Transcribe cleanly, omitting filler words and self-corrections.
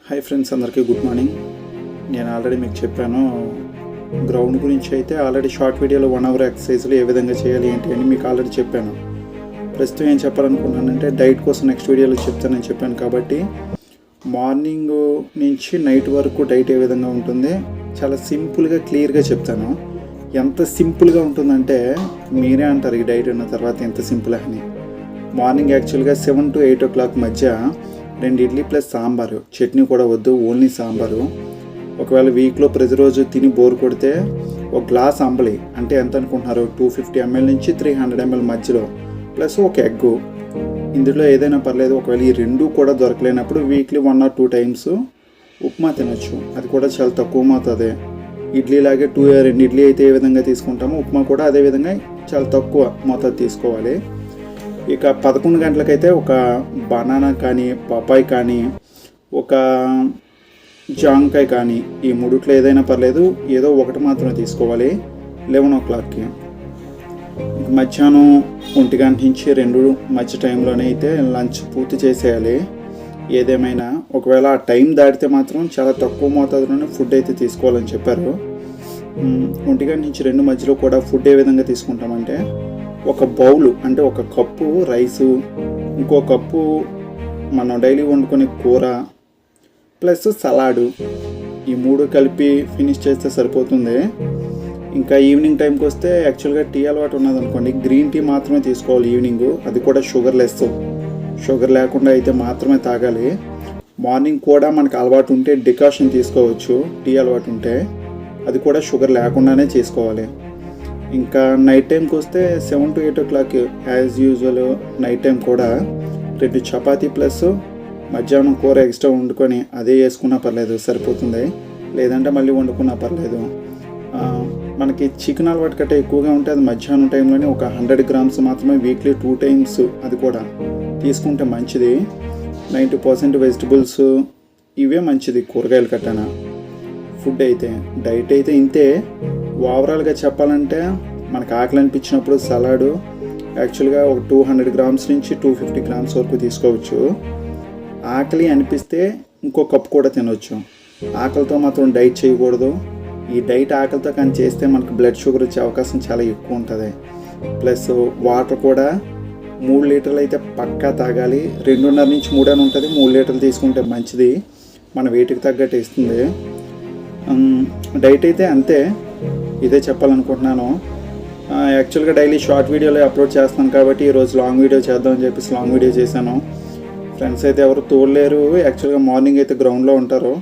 Hi friends, అందరికీ good morning. నేను already మీకు చెప్పాను, గ్రౌండ్ గురించి అయితే ఆల్రెడీ షార్ట్ వీడియోలో 1 అవర్ ఎక్సర్సైజ్లు ఏ విధంగా చేయాలి ఏంటి అని మీకు ఆల్రెడీ చెప్పాను. ప్రస్తుతం ఏం చెప్పాలనుకుంటున్నానంటే డైట్ కోసం నెక్స్ట్ వీడియోలో చెప్తానని చెప్పాను. కాబట్టి మార్నింగ్ నుంచి నైట్ వరకు డైట్ ఏ విధంగా ఉంటుంది చాలా సింపుల్గా క్లియర్గా చెప్తాను. ఎంత సింపుల్గా ఉంటుందంటే మీరే అంటారు ఈ డైట్ ఉన్న తర్వాత ఎంత సింపుల్ అని. మార్నింగ్ యాక్చువల్గా 7 to 8 o'clock మధ్య 2 ఇడ్లీ ప్లస్ సాంబారు, చట్నీ కూడా వద్దు, ఓన్లీ సాంబారు. ఒకవేళ వీక్లో ప్రతిరోజు తిని బోర్ కొడితే ఒక గ్లాస్ అంబలి, అంటే ఎంత అనుకుంటున్నారు, 250 ml నుంచి 300 ml మధ్యలో, ప్లస్ ఒక ఎగ్గు. ఇందులో ఏదైనా పర్లేదు. ఒకవేళ ఈ రెండు కూడా దొరకలేనప్పుడు వీక్లీ 1 or 2 times ఉప్మా తినొచ్చు. అది కూడా చాలా తక్కువ మోతాదే. ఇడ్లీ లాగే 2 ఇడ్లీ అయితే ఏ విధంగా తీసుకుంటామో ఉప్మా కూడా అదే విధంగా చాలా తక్కువ మోతాదు తీసుకోవాలి. ఇక 11 గంటలకైతే ఒక బనానా కానీ, పపాయ్ కానీ, ఒక జాంకాయ కానీ, ఈ మూడిట్లో ఏదైనా పర్లేదు, ఏదో ఒకటి మాత్రమే తీసుకోవాలి 11 o'clockకి. మధ్యాహ్నం 1 గంట నుంచి 2 మధ్య టైంలోనే అయితే లంచ్ పూర్తి చేసేయాలి. ఏదేమైనా ఒకవేళ ఆ టైం దాటితే మాత్రం చాలా తక్కువ మోతాదులోనే ఫుడ్ అయితే తీసుకోవాలని చెప్పారు. 1 గంట నుంచి 2 మధ్యలో కూడా ఫుడ్ ఏ విధంగా తీసుకుంటామంటే ఒక బౌలు, అంటే ఒక కప్పు రైసు, ఇంకో కప్పు మనం డైలీ వండుకునే కూర ప్లస్ సలాడు, ఈ 3 కలిపి ఫినిష్ చేస్తే సరిపోతుంది. ఇంకా ఈవినింగ్ టైంకి వస్తే యాక్చువల్గా టీ అలవాటు ఉన్నదనుకోండి, గ్రీన్ టీ మాత్రమే తీసుకోవాలి ఈవినింగ్. అది కూడా షుగర్ లేకుండా అయితే మాత్రమే తాగాలి. మార్నింగ్ కూడా మనకు అలవాటు ఉంటే డికాషన్ తీసుకోవచ్చు, టీ అలవాటు ఉంటే, అది కూడా షుగర్ లేకుండానే చేసుకోవాలి. ఇంకా నైట్ టైంకి వస్తే 7 to 8 o'clock as usual night time కూడా 2 చపాతీ ప్లస్ మధ్యాహ్నం కూర ఎక్స్ట్రా వండుకొని అదే వేసుకున్నా పర్లేదు, సరిపోతుంది. లేదంటే మళ్ళీ వండుకున్నా పర్లేదు. మనకి చికెన్ అలవాటు కట్ట ఎక్కువగా ఉంటే అది మధ్యాహ్నం టైంలోనే ఒక 100 grams మాత్రమే వీక్లీ 2 times అది కూడా తీసుకుంటే మంచిది. 90% వెజిటబుల్స్ ఇవే మంచిది, కూరగాయలు కట్టాన. ఫుడ్ అయితే డైట్ అయితే ఇంతే. ఓవరాల్గా చెప్పాలంటే మనకు ఆకలి అనిపించినప్పుడు సలాడు యాక్చువల్గా ఒక 200 grams నుంచి 250 grams వరకు తీసుకోవచ్చు. ఆకలి అనిపిస్తే ఇంకో కప్పు కూడా తినవచ్చు. ఆకలితో మాత్రం డైట్ చేయకూడదు. ఈ డైట్ ఆకలితో కానీ చేస్తే మనకు బ్లడ్ షుగర్ వచ్చే అవకాశం చాలా ఎక్కువ ఉంటుంది. ప్లస్ వాటర్ కూడా 3 లీటర్లు అయితే పక్కా తాగాలి. 2.5 నుంచి 3 అని ఉంటుంది. 3 లీటర్లు తీసుకుంటే మంచిది, మన వెయిట్కి తగ్గట్టు ఇస్తుంది. డైట్ అయితే అంతే, ఇదే చెప్పాలనుకుంటున్నాను. యాక్చువల్గా డైలీ షార్ట్ వీడియోలో అప్లోడ్ చేస్తాను కాబట్టి ఈరోజు లాంగ్ వీడియో చేద్దామని చెప్పేసి లాంగ్ వీడియో చేశాను. ఫ్రెండ్స్ అయితే ఎవరు తోడలేరు. యాక్చువల్గా మార్నింగ్ అయితే గ్రౌండ్లో ఉంటారు.